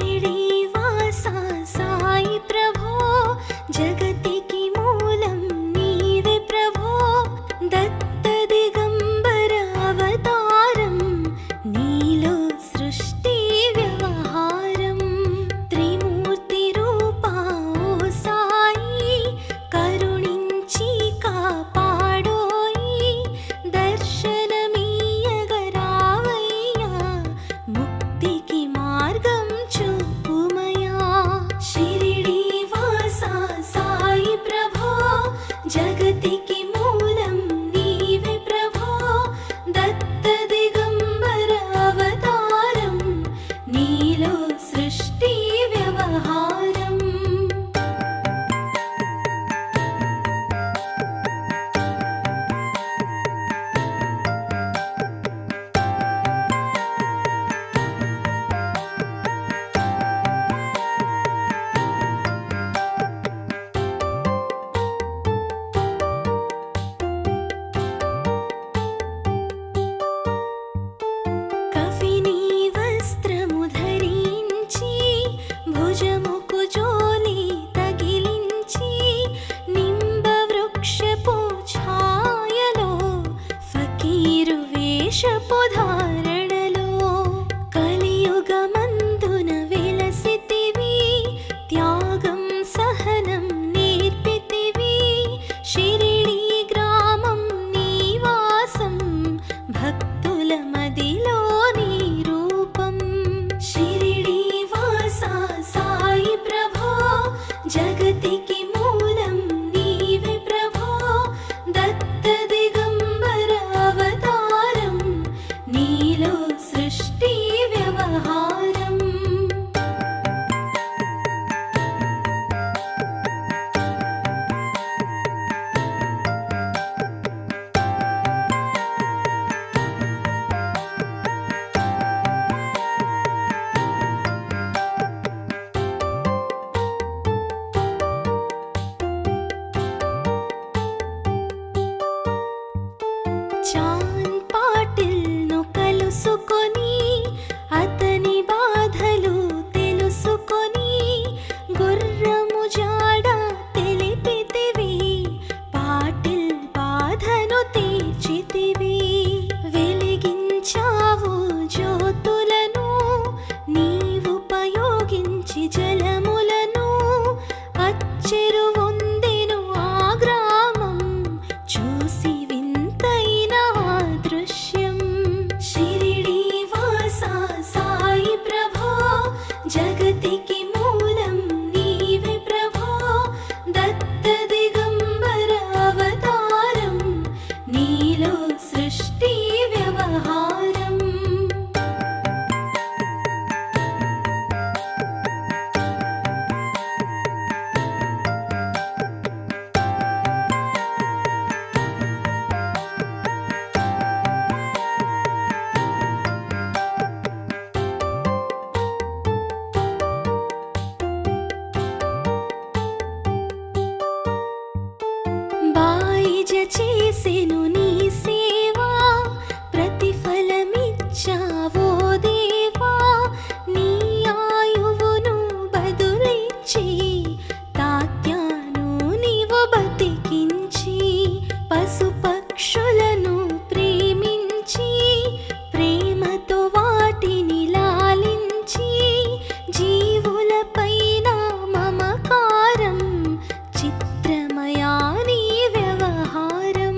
शिरिडीवासा साई प्रभो जगतिकी मूलं नीवे प्रभो दत्त दिगंबर अवतारं नीलो सृष्टि व्यवहारं त्रिमूर्ति रूपा ओ साई करुणिंची कापाडोई दर्शनमीयगरावय्या मुक्तिकी मार्गं చూపుమయా शिरिडीवासा साई प्रभो जगतिकी मूलं नीवे प्रभो दत्त दिगंबर अवतारं नीलो सृष्टि व्यवहारं కఫినీ వస్త్రము ధరించి భుజముకు జోలి తగిలించి నింబ వృక్షపు ఛాయలో ఫకీరు వేషపు ధారణలో కలియుగమందున వెలసితివి త్యాగం సహనం నేర్పితివి షిరిడీ గ్రామం నీవాసం భక్తుల మదిలో నీ రూపం शिरिडीवासा साई प्रभो जगतिकी मूलं नीवे प्रभो दत्त दिगंबर अवतारं नीलो सृष्टि व्यवहारं చాన్ పాటిల్ను కలుసుకొని అతని బాధలు తెలుసుకొని గుర్రము జాడ తెలిపితివి పాటిల్ బాధను తీర్చితివి వెలిగించావు జ్యోతులను నీవుపయోగించి జలములను అచ్చెరు వందెను ఆ గ్రామం చూసి వింతైన ఆ దృశ్యం शिरिडीवासा साई प्रभो जगतिकी मूलं नीवे प्रभो दत्त दिगंबर अवतारं नीलो सृष्टि व्यवहारं బాయిజ చేసెను నీ సేవా ప్రతిఫలమిచ్చావో దేవా నీ ఆయువును బదులిచ్చి తాత్యాను నీవు బతికించి పశుపక్షులను ప్రేమించి ప్రేమతో వాటిని లాలించి జీవులపైన మమకారం చిత్రమయా నీ వ్యవహారం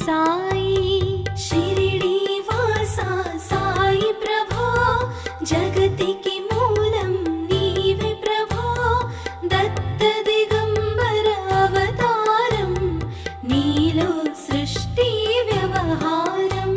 साई शिरिडी वासा साई प्रभो जगतिकी मूलं नीवे प्रभो दत्त दिगंबर अवतारं नीलो सृष्टि व्यवहारम्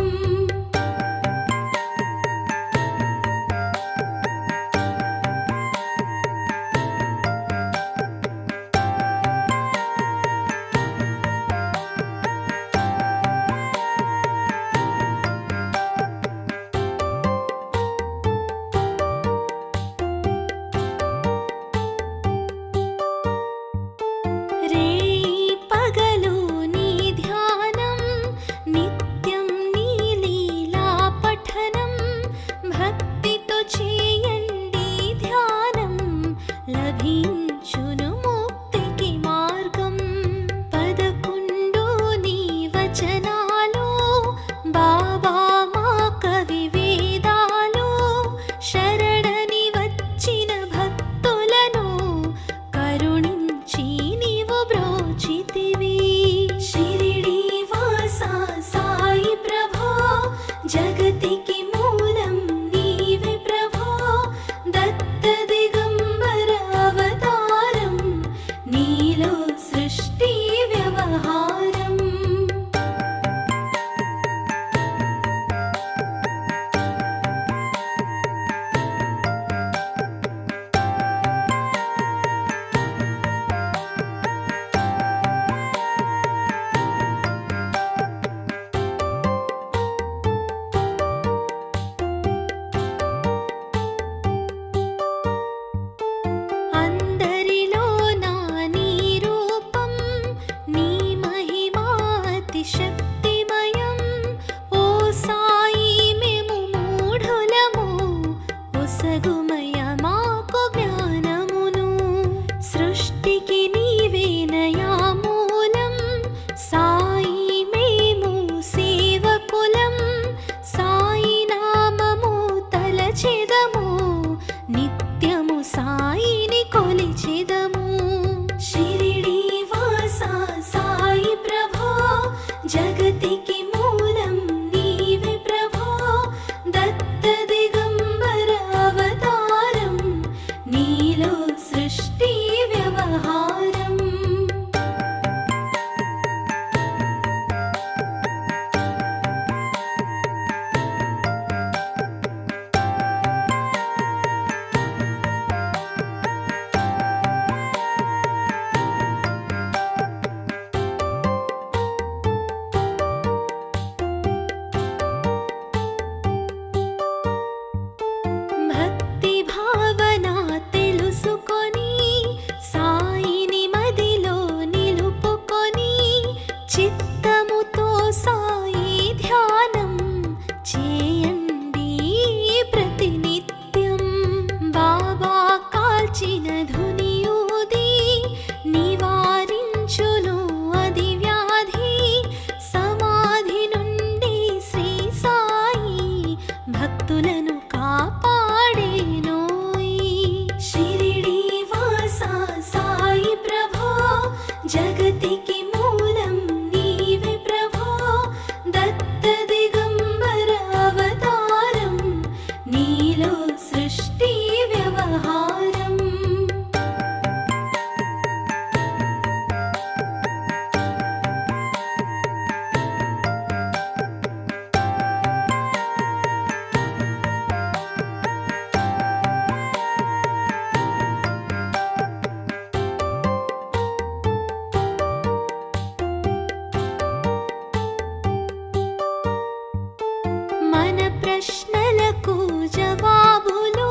ప్రశ్నలకు జవాబులు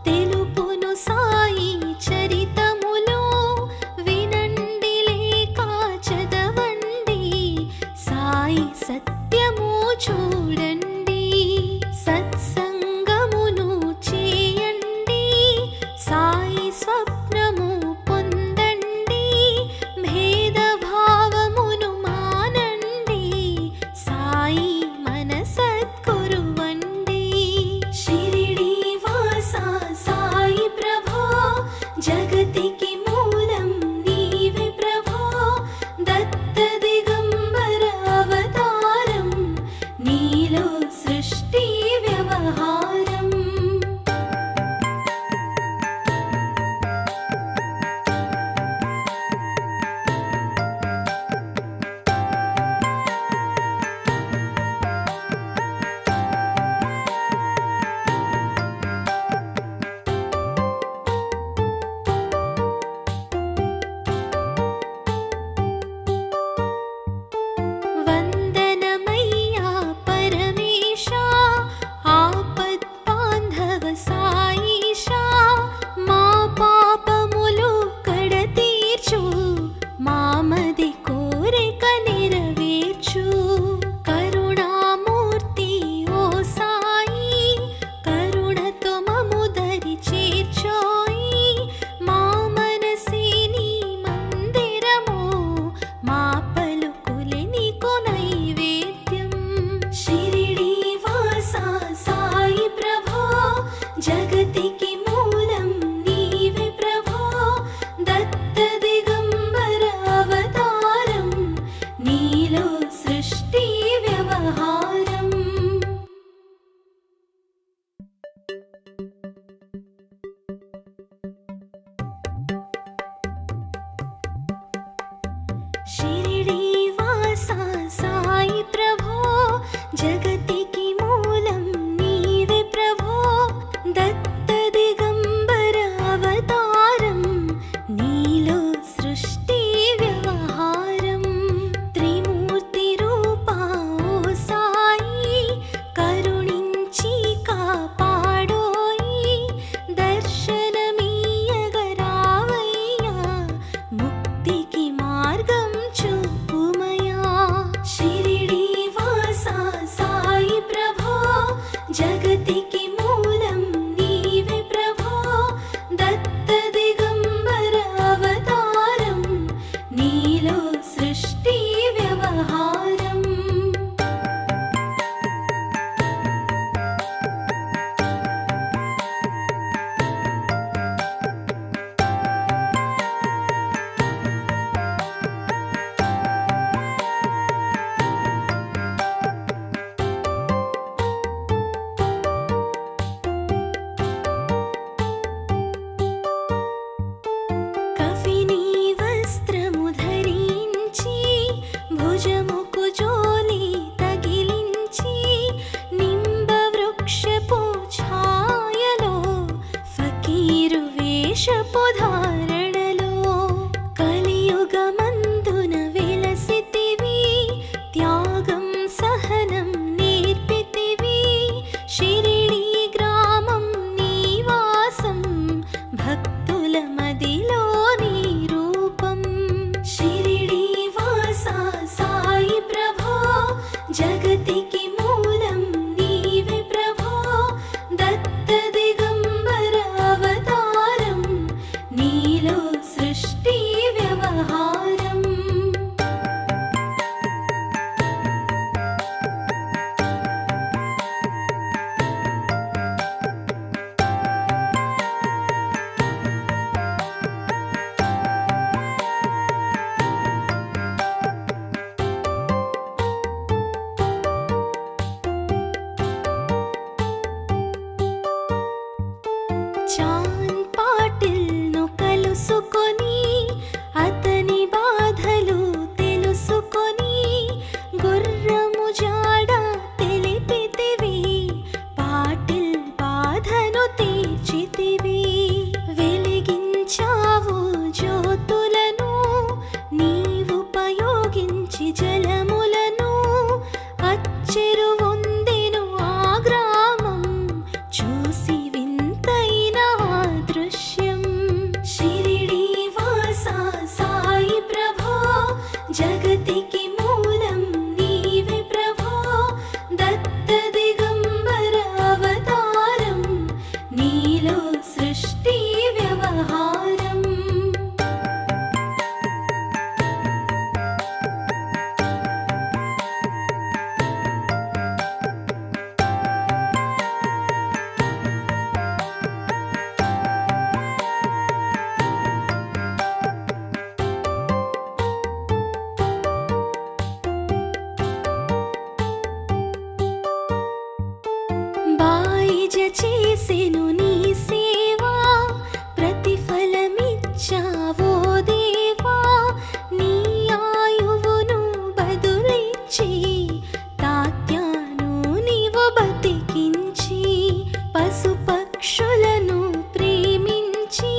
తెలుపును సాయి చరితములు వినండి లేక చదవండి సాయి సత్యము చూడండి సత్సంగమును చేయండి సాయి స్వప్నము పొందండి భేదభావమును మానండి సాయి जगतिकी मूलं नीवे प्रभो दत्त दिगंबर జగతికి మూలం నీవే ప్రభో దత్త దిగంబర అవతారం నీలో సృష్టి వ్యవహారం త్రిమూర్తి రూపా ఓ సాయి కరుణించి కాపాడోయి దర్శనమీయగరావయ్యా ముక్తికి మార్గం చూపుమయా షిరిడి వాసా సాయి ప్రభో జగతికి మూలం నీవే ప్రభో దత్త దిగంబర అవతారం నీలో సృష్టి వ్యవహారం కఫినీ వస్త్రము ధరించి భుజముకు జోలి తగిలించి నింబ వృక్షపు ఛాయలో ఫకీరు వేషపు ధారణలో కలియుగమందున వెలసితివి త్యాగం సహనం నేర్పితివి షిరిడి గ్రామం నివాసం భక్తుల మదిలో నీ రూపం షిరిడి వాసా సాయి ప్రభో జగతికి మూలం నీవే ప్రభో దత్త దిగంబర అవతారం నీలో సృష్టి వ్యవహారం చాన్ పాటిల్ను కలుసుకొని అతని బాధలు తెలుసుకొని గుర్రము జాడ తెలిపితివి పాటిల్ బాధను తీర్చితివి వెలిగించావు జ్యోతులను నీవుపయోగించి జలములను అచ్చెరు వందెను ఆ గ్రామం చూసి వింతైన ఆ దృశ్యం షిరిడి వాసా సాయి ప్రభో జగతికి మూలం నీవే ప్రభో దత్త దిగంబర అవతారం నీలో సృష్టి వ్యవహారం బాయిజ చేసెను నీ సేవా ప్రతిఫలమిచ్చావో దేవా నీ ఆయువును బదులిచ్చి తాత్యాను నీవు బతికించి పశుపక్షులను ప్రేమించి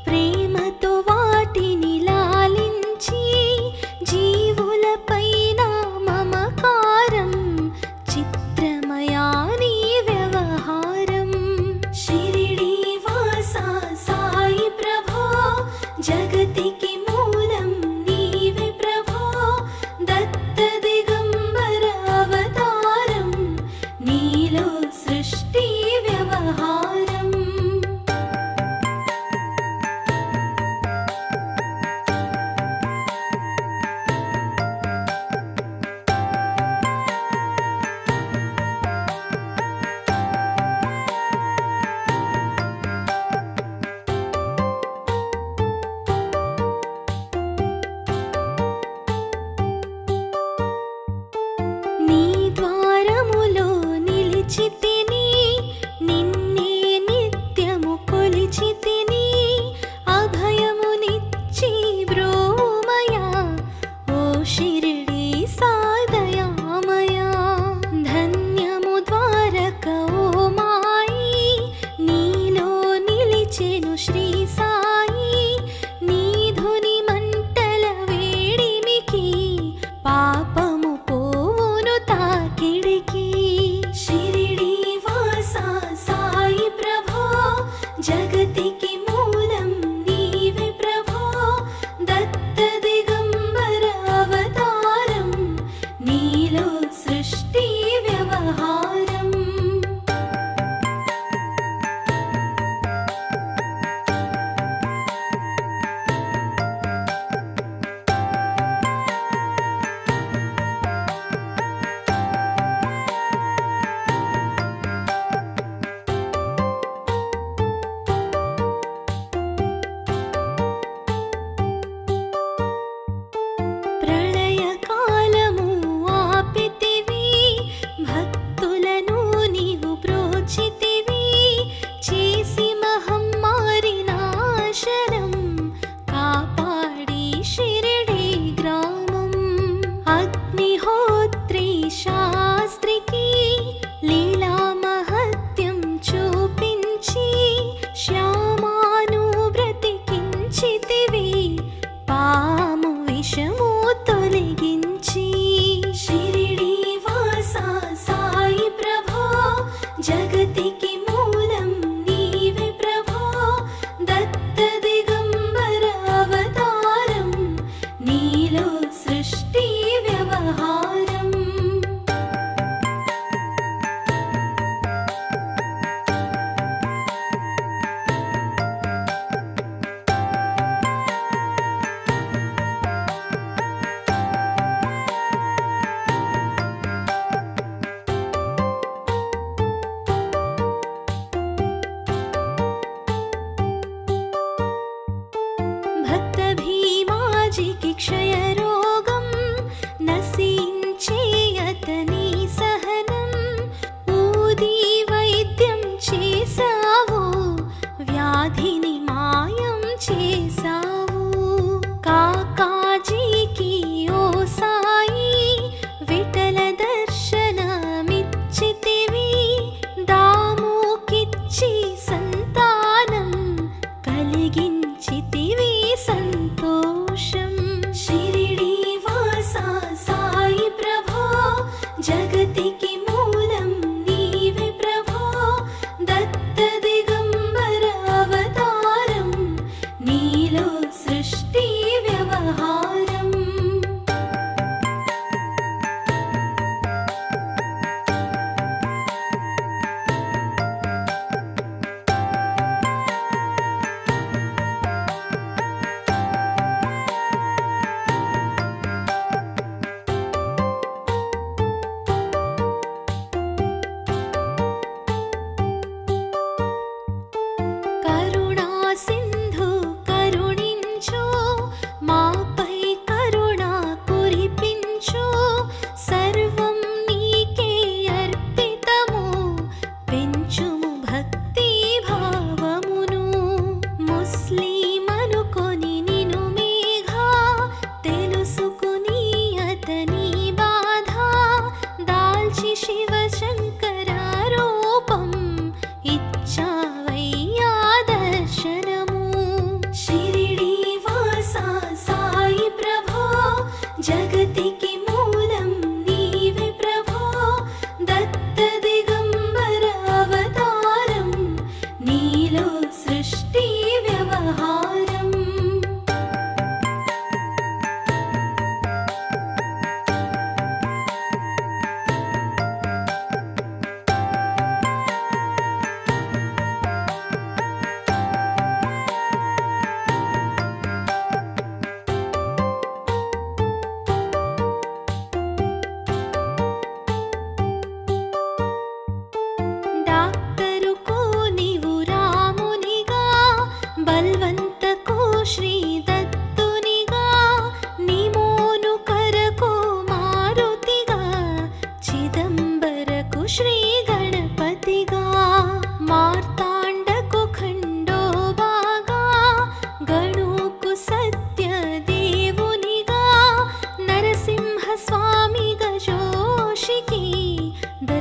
ప్రేమతో వాటిని లాలించి జీవులపైన మమకారం చిత్రమయా నీ వ్యవహారం షిరిడి వాసా సాయి ప్రభో జగతికి మూలం నీవే ప్రభో దత్త దిగంబర అవతారం నీలో సృష్టి వ్యవహారం నీ ద్వారములో నిలిచితిని నిన్నే నిత్యము కొలిచితిని అభయమునిచ్చి బ్రోమయా ఓ షిరిడి సాదయామయా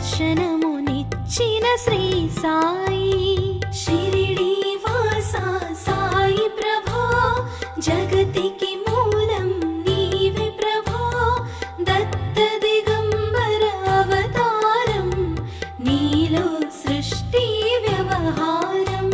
దర్శనమునిచ్చిన శ్రీ సాయి షిరిడి వాసా సాయి ప్రభో జగతికి మూలం నీవే ప్రభో దత్త దిగంబర అవతారం నీలో సృష్టి వ్యవహారం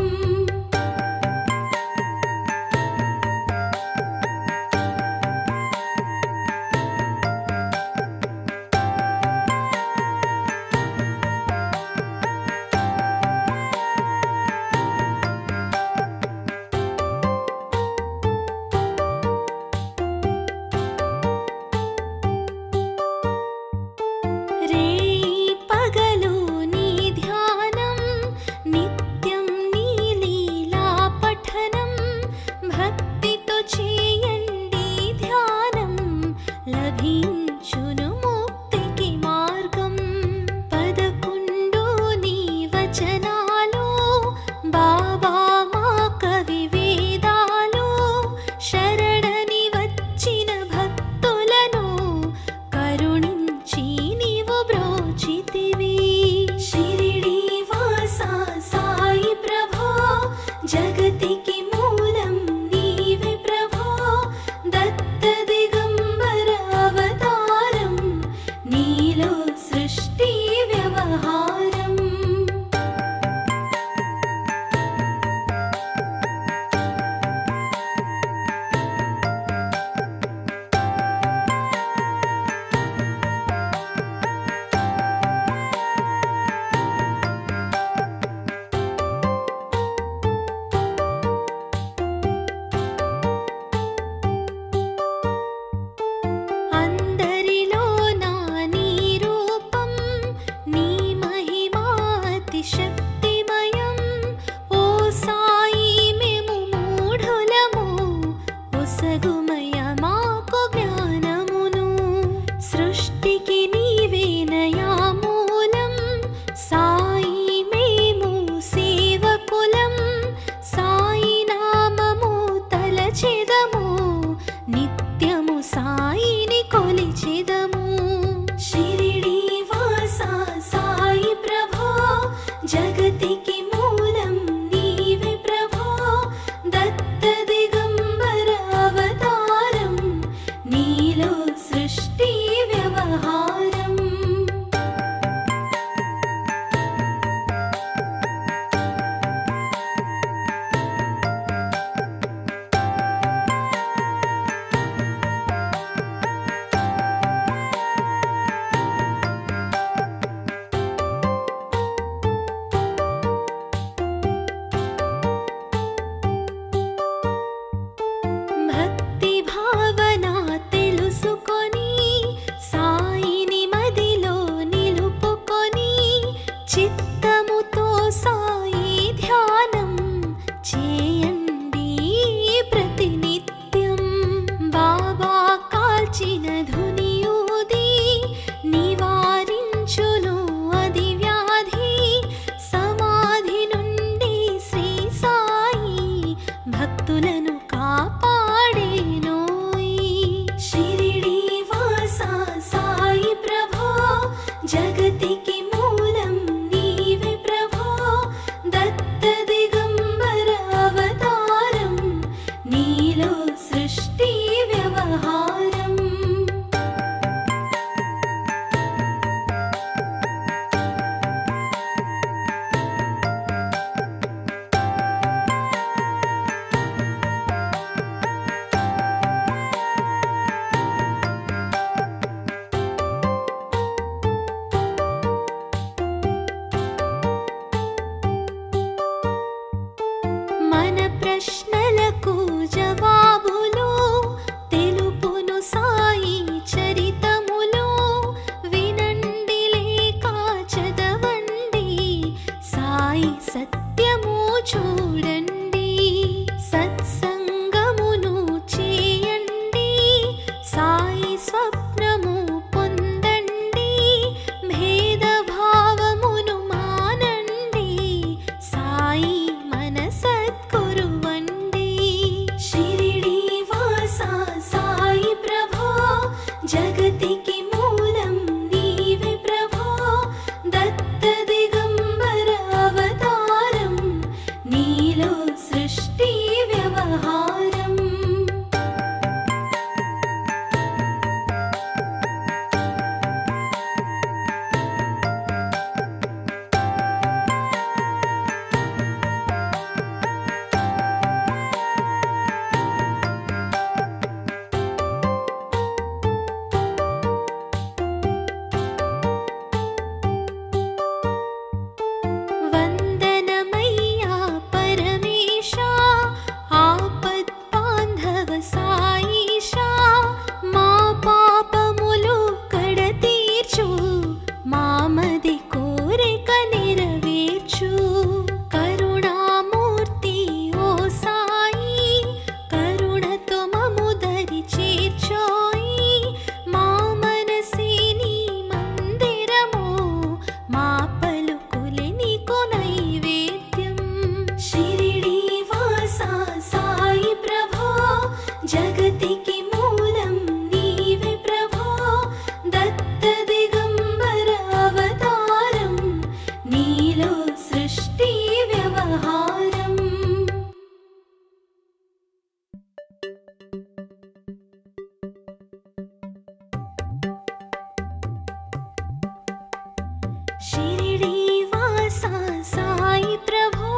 शिरिडीवासा साई प्रभो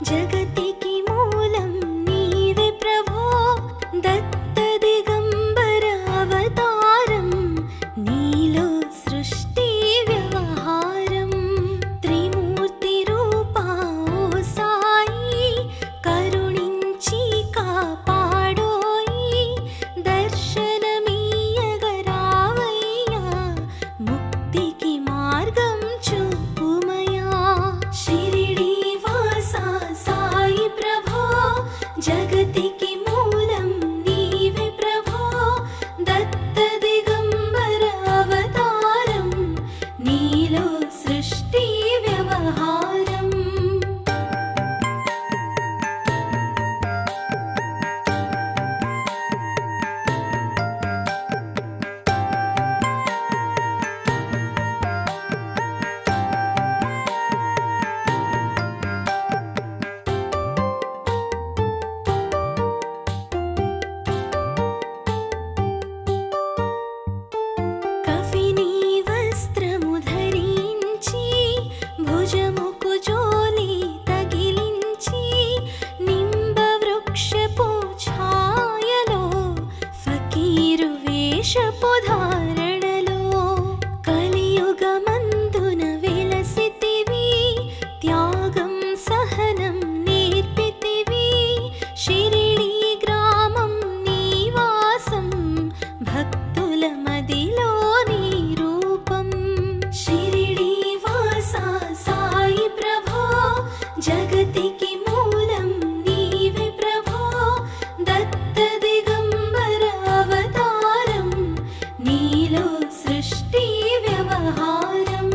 जगतिकी मूलं नीवे प्रभो दत्त दिगंबर अवतारं नीलो सृष्टि व्यवहारं त्रिमूर्ति रूपा ओ साई करुणिंची कापाडोई दर्शनमीयगरावయ్యా मुक्तिकी मार्गं చూపుమయా शिरिडीवासा साई प्रभो जगतिकी मूलं नीवे प्रभो दत्त दिगंबर अवतारं नीलो सृष्टि व्यवहारं కఫినీ వస్త్రము ధరించి భుజముకు జోలి తగిలించి నింబ వృక్షపు ఛాయలో ఫకీరు వేషపు ధారణలో కలియుగమందున వెలసితివి త్యాగం సహనం నేర్పితివి షిరిడీ గ్రామం నివాసం భక్తుల మదిలో నీ రూపం शिरिडीवासा साई प्रभो जगतिकी मूलं नीवे प्रभो दत्त दिगंबर अवतारं नीलो सृष्टि व्यवहारं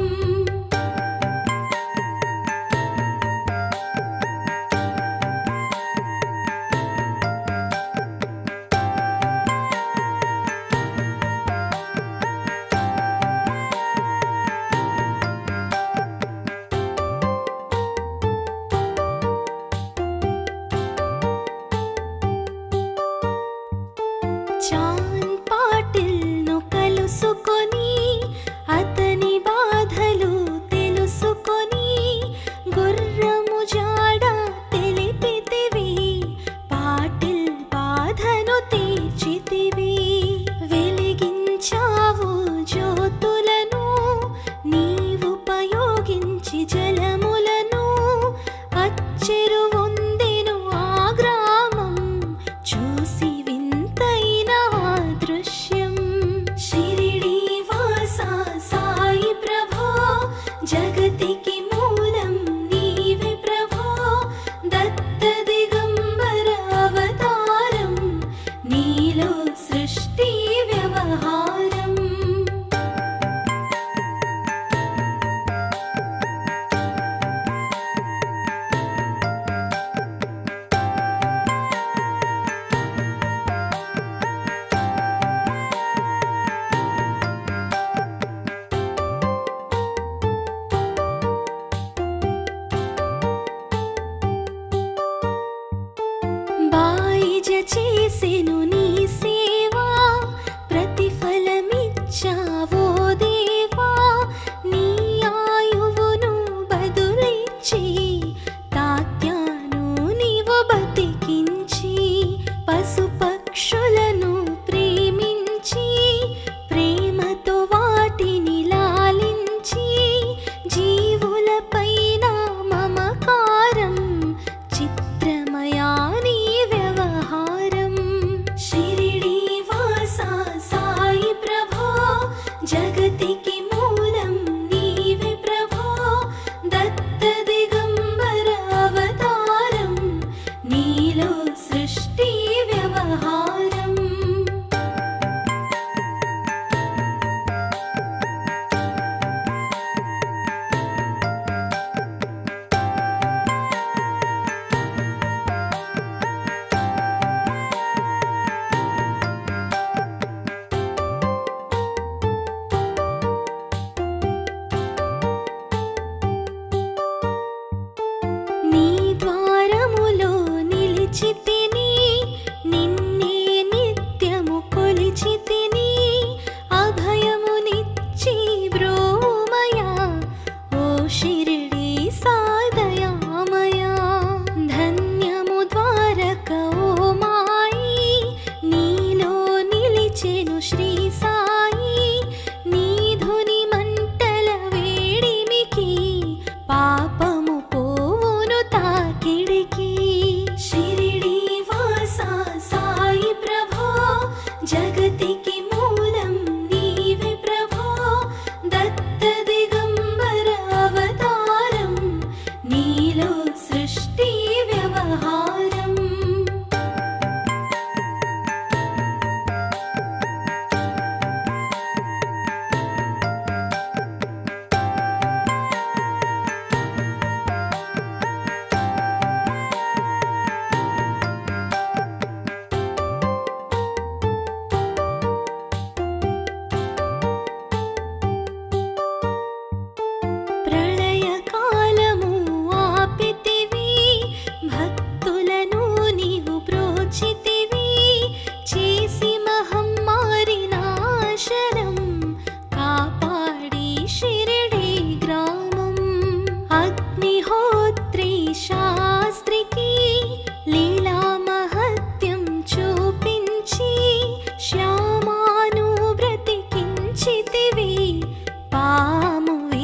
చాన్ పాటిల్ ను కలుసుకొని అతని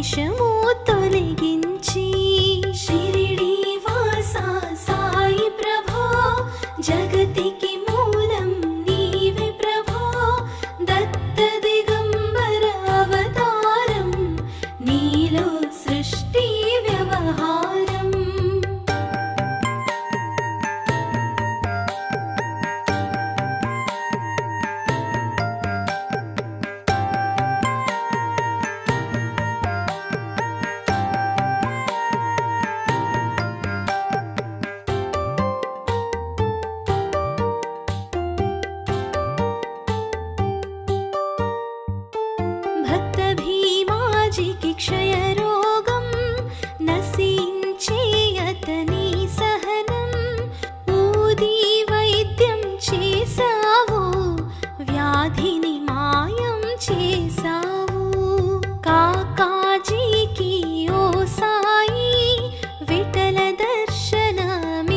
కల్మషము తొలగించి షిరిడి వాస సాయి ప్రభో జగతికి మూలం నీవే ప్రభో దత్త దిగంబర అవతారం నీలో సృష్టి వ్యవహారం భక్త భీమాజీకి క్షయ రోగం నశించే అతని సహనం ఊది వైద్యం చేసావు వ్యాధిని మాయం చేసావు కాకాజీకి ఓ సాయి విఠల దర్శనమిచ్చితివి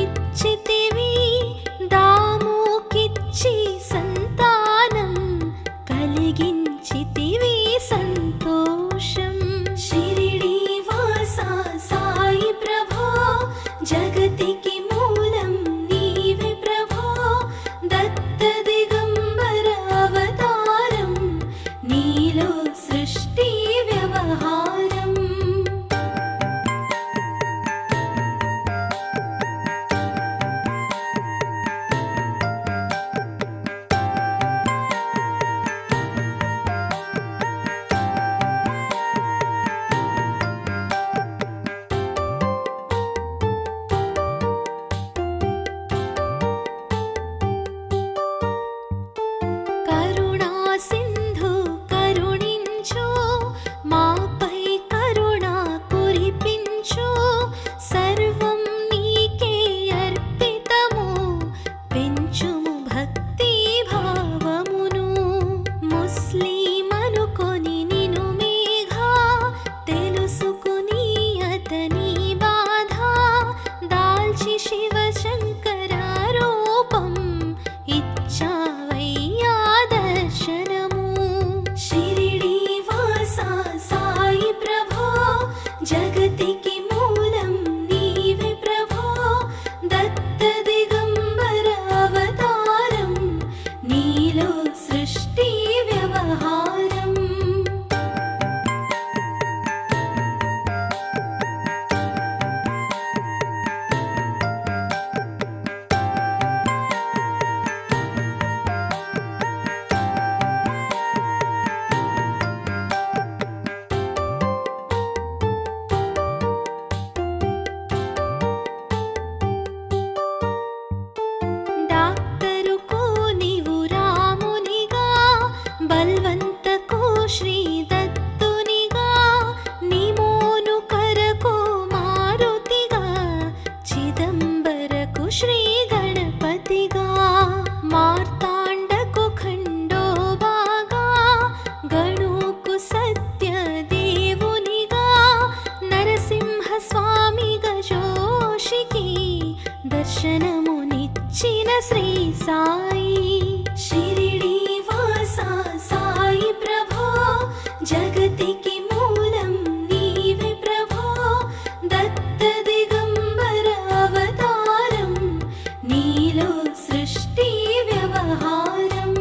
దాముకిచ్చి సంతానం కలిగించితివి సంతోషం షిరిడి వాస సాయి ప్రభో జగతికి మూలం నీవే ప్రభో దత్త దిగంబర అవతారం నీలో సృష్టి వ్యవహారం కరుణా సింధు కరుణించు మాపై కరుణ కురిపించు సర్వం నీకే అర్పితము పెంచుము భక్తి భావమును ముస్లిం అనుకొని నిను మేఘా తెలుసుకుని అతని బాధ దాల్చి శివ శంకర రూపం ఇచ్చావయ్యా దర్శనము షిరిడి వాస సాయి ప్రభో జగతికి మూలం నీవే ప్రభో దత్త దిగంబర అవతారం నీలో సృష్టి వ్యవహారం డాక్టరుకు నీవు రామునిగా బల్వంతకు శ్రీ దత్తునిగా నిమోను కరకు మారుతిగా చిదంబరకు శ్రీ గణపతిగా మార్తాండకు ఖండోబాగా గణుకు సత్య దేవునిగా నరసింహ స్వామిగా జోషికి దర్శనమునిచ్చిన శ్రీ సాయి షిరిడి వాస సాయి ప్రభో జగతికి మూలం నీవే ప్రభో దత్త దిగంబర అవతారం నీలో సృష్టి వ్యవహారం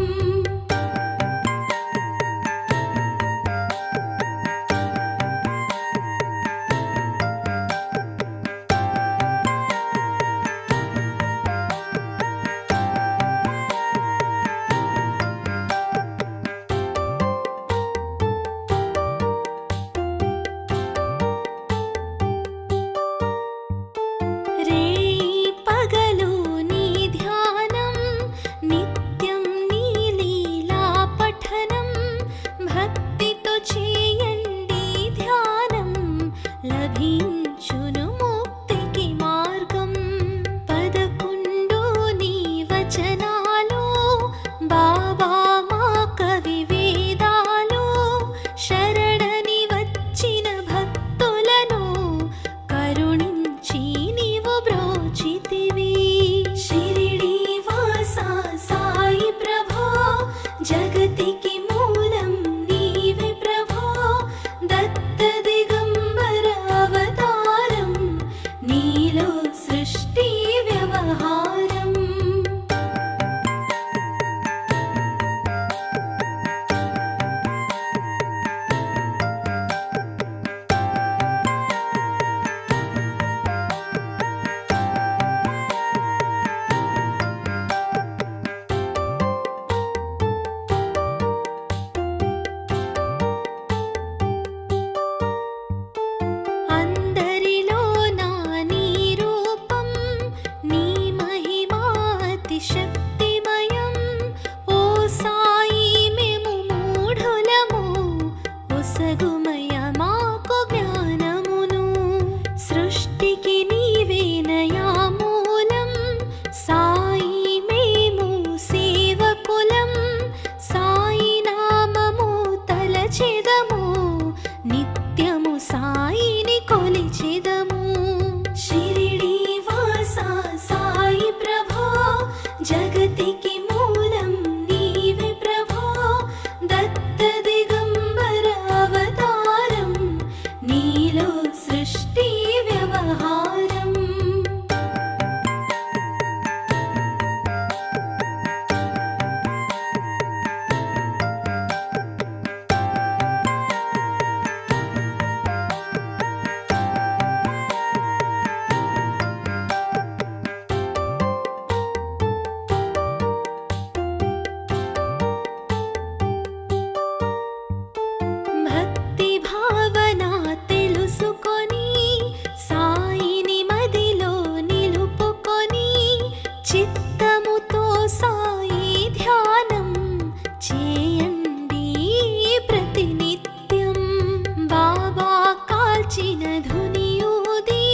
దాల్చిన ధునియూది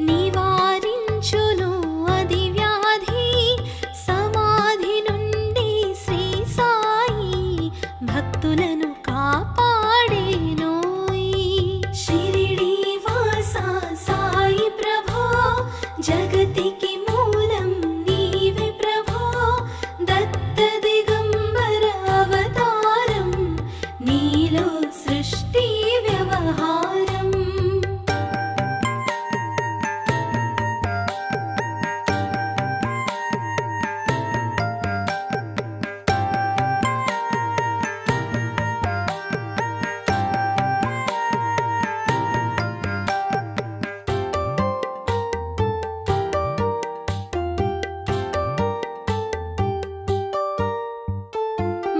నివారించును అది వ్యాధి సమాధి నుండి శ్రీ సాయి భక్తులను కాపాడేనోయ్ షిరిడి వాసా సాయి ప్రభో జగతికి మూలం నీవే ప్రభో దత్త దిగంబర అవతారం నీలో సృష్టి వ్యవహారం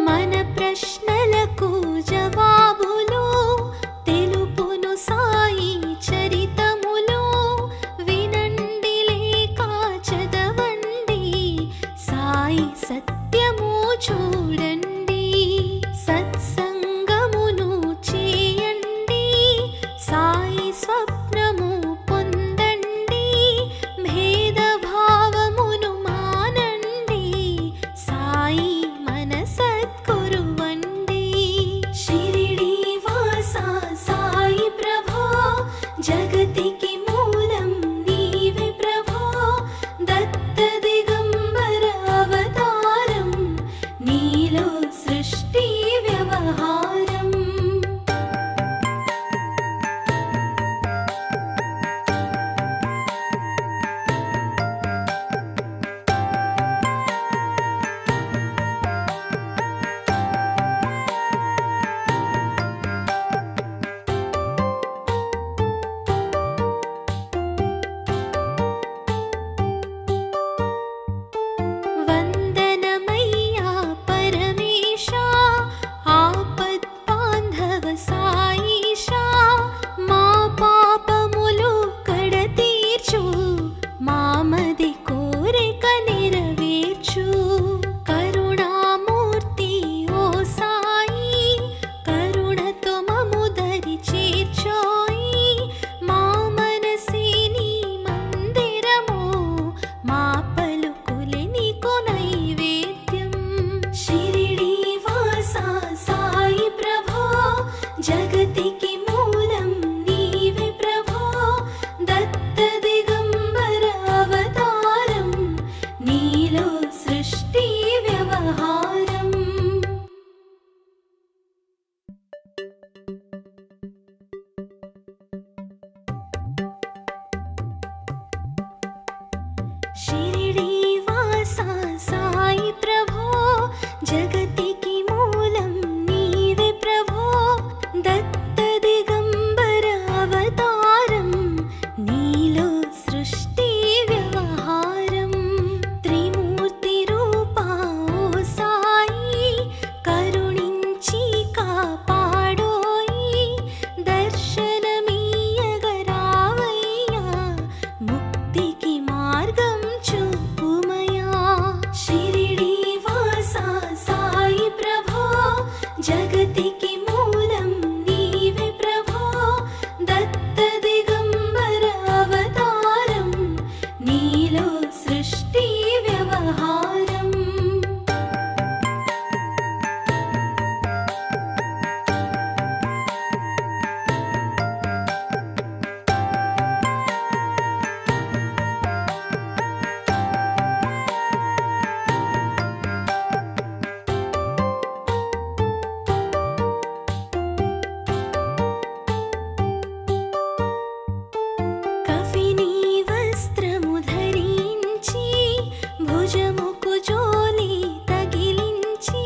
మన ప్రశ్నలకు జవాబులు తెలుపును సాయి చరితములు వినండి లేక చదవండి సాయి సత్యము చూడండి సత్సంగమును చేయండి సాయి స్వప్నము పొందండి భేదభావమును మానండి సాయి మన సద్గురువండి షిరిడి వాసా సాయి ప్రభో జగతికి మూలం నీవే ప్రభో దత్త దిగంబర అవతారం నీలో సృష్టి వ్యవహారం వందనమయ్యా పరమేశా ఆపద్బాంధవ సాయిషా మా పాపములు కడతీర్చు మామది కోరిక నెరవేర్చు కరుణామూర్తి ఓ సాయి కరుణతో మము దరి చేర్చోయి మా మనసే నీ మందిరము మా పలుకులే నీకు నైవేద్యం షిరిడి వాసా సాయి ప్రభో జగతికి మూలం నీవే ప్రభో దత్త దిగంబర అవతారం నీలో సృష్టి వ్యవహారం షిరిడి వాసా సాయి ప్రభో జగతికి మూలం నీవే ప్రభో దత్త దిగంబర అవతారం నీలో సృష్టి వ్యవహారం త్రిమూర్తి రూపా ఓ సాయి కరుణించి కాపాడోయి దర్శనమీయగరావయ్యా ముక్తికి మార్గం చూపుమయా షిరిడి వాసా సాయి ప్రభో జగతికి మూలం నీవే ప్రభో దత్త దిగంబర అవతారం నీలో సృష్టి వ్యవహారం కఫినీ వస్త్రము ధరించి భుజముకు జోలి తగిలించి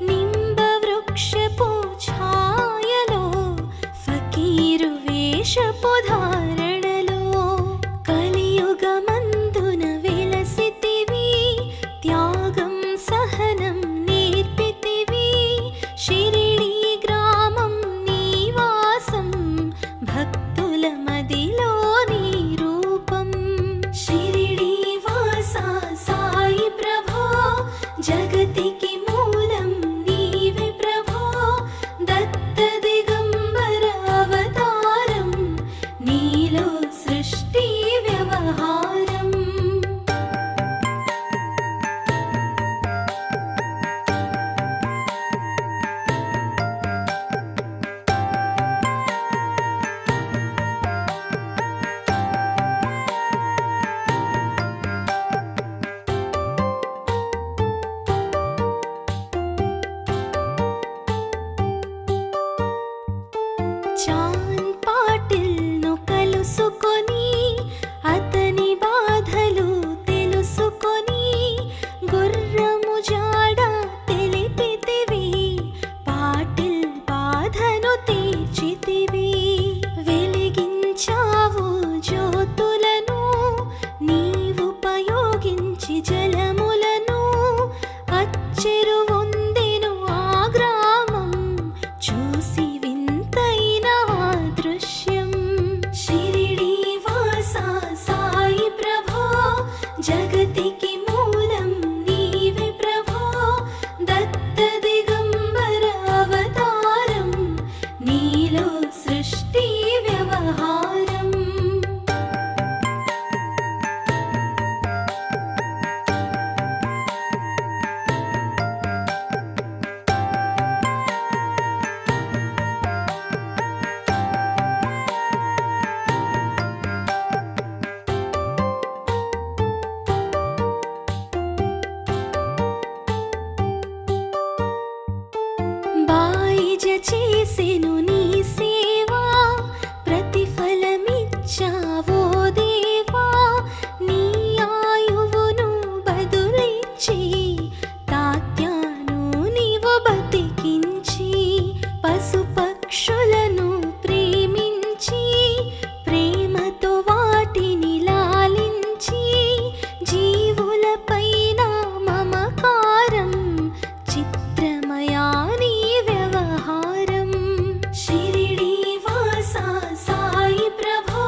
నింబ వృక్షపు ఛాయలో ఫకీరు వేషపు ధారణలో కలియుగమందున వెలసితివి త్యాగం సహనం నేర్పితివి షిరిడి గ్రామం నీవాసం భక్తుల మదిలో నీ రూపం షిరిడి వాసా సాయి ప్రభో జగతికి మూలం నీవే ప్రభో దత్త దిగంబర అవతారం చేసెను నీ సేవా, ప్రతిఫలమిచ్చావో దేవా. నీ ఆయువును బదులిచ్చి తాత్యాను నీవు బతికించి, పశుపక్షులను ప్రేమించి ప్రేమతో వాటిని లాలించి, జీవులపైన మమకారం చిత్రమయా నీ వ్యవహారం. షిరిడీ వాసా సాయి ప్రభో,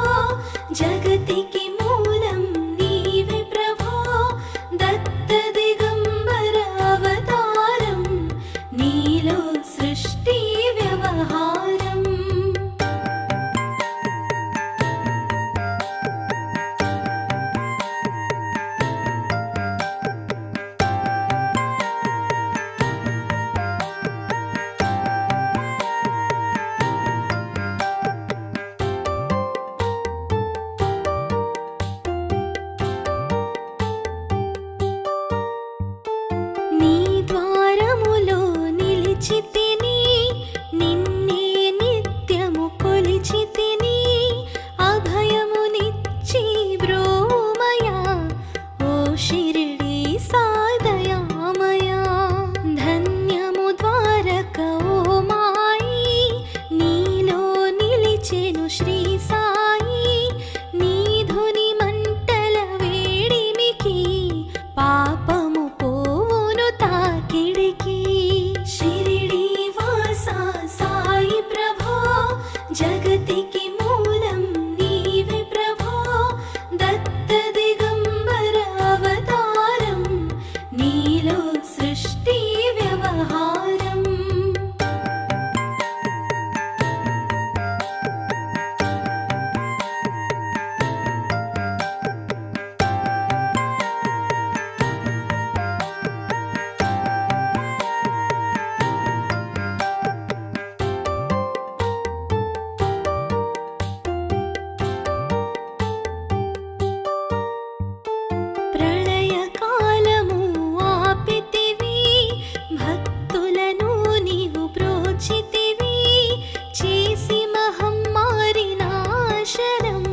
జగతికి మూలం నీవే ప్రభో. దత్త దిగంబర అవతారం, నీలో సృష్టి వ్యవహారం. నీ ద్వారములో నిలిచితిని, నిన్నే నిత్యము కొలిచితిని. అభయమునిచ్చి బ్రోమయా, ఓ షిరిడీ సాదయామయా. ధన్యము ద్వారక ఓ మాయి, నీలో నిలిచెను శ్రీ సాయి. నీ ధుని మంటల వేడిమికి పాపము పోవును తాకిడికి. షిరిడీ వాసా సాయి ప్రభో, జగతికి మూలం నీవే ప్రభో. దత్త దిగంబర అవతారం, నీలో సృష్టి వ్యవహారం. ప్రళయకాలము ఆపితివి, భక్తులను నీవు బ్రోచితివి. చేసి మహమ్మారి నాశనం,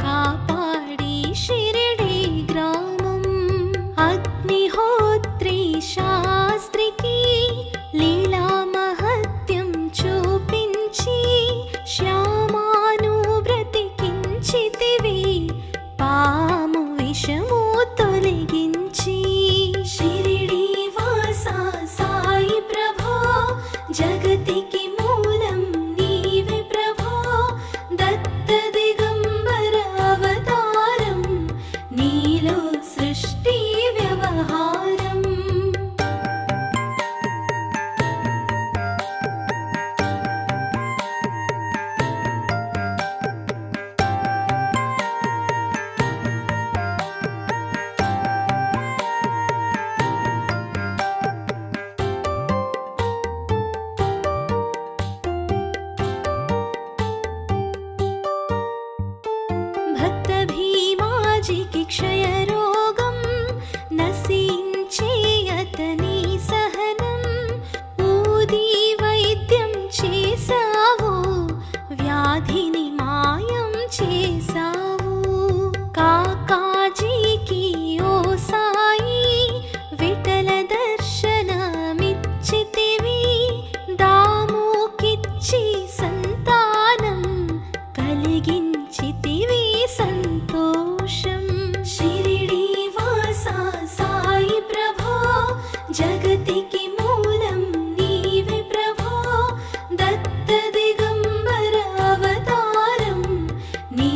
కాపాడి షిరిడీ గ్రామం. అగ్నిహోత్రి శాస్త్రికి లీలా మహత్యం చూపించి, శ్యామాను బ్రతికించితివి, పాము విషము తొలగించి. షిరిడీ వాసా సాయి ప్రభో, జగతికి మూలం నీవే ప్రభో. దత్త దిగంబర అవతారం, నీలో సృష్టి వ్యవహారం. భక్త భీమాజీకి క్షయరోగం నశించే అతని సహనం. ఊది వైద్యం చేసావు, వ్యాధిని మాయం చేసావు. కాకాజీకి ఓ సాయి విఠల దర్శనమిచ్చితివి. దాముకిచ్చి సంతానం కలిగించితివి సంతోషం. షిరిడీ వాసా సాయి ప్రభో, జగతికి మూలం నీవే ప్రభో. దత్త దిగంబర అవతారం, నీ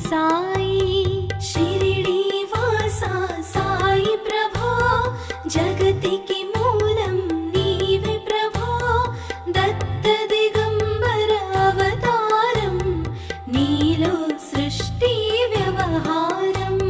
साई शिरिडी वासा साई प्रभो जगतिकी मूलं नीवे प्रभो दत्त दिगंबर अवतारं नीलो सृष्टि व्यवहारम्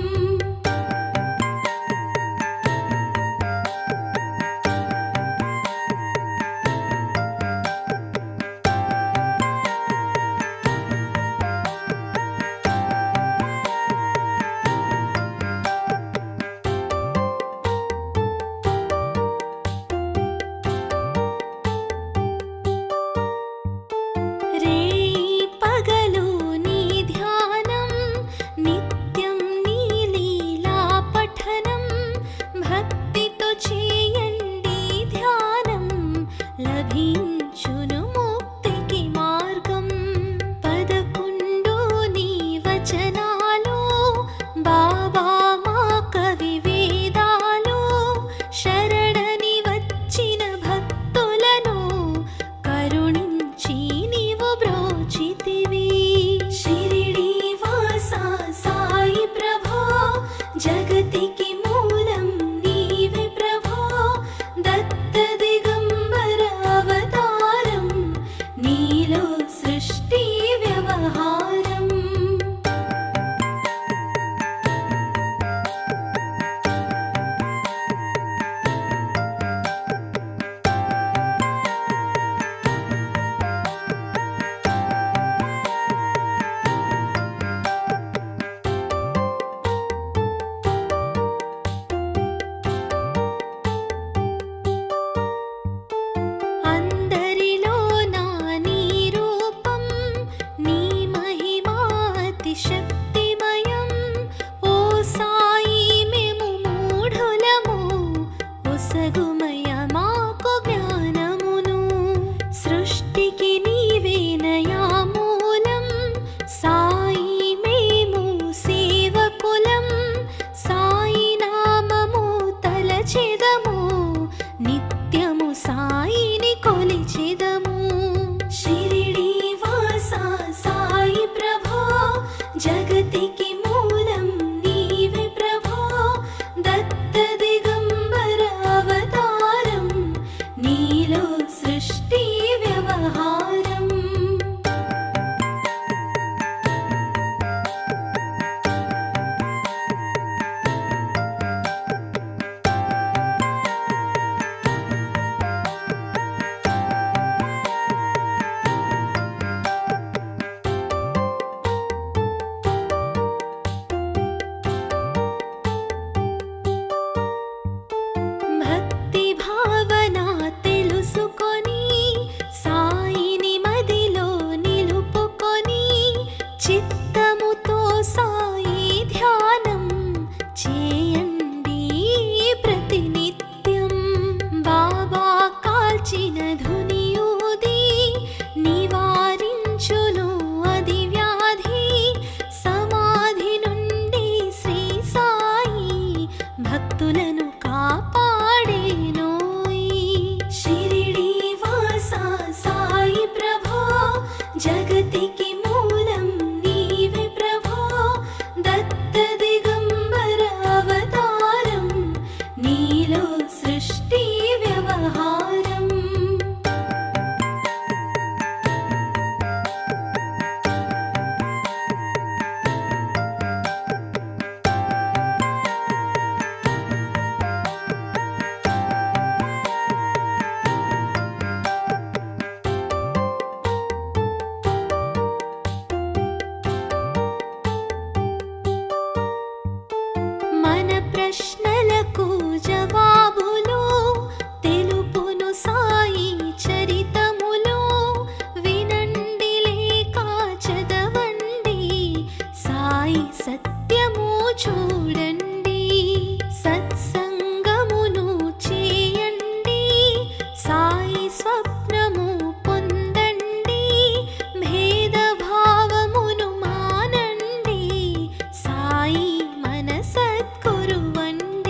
మనసద్గురువండి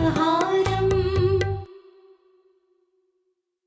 हा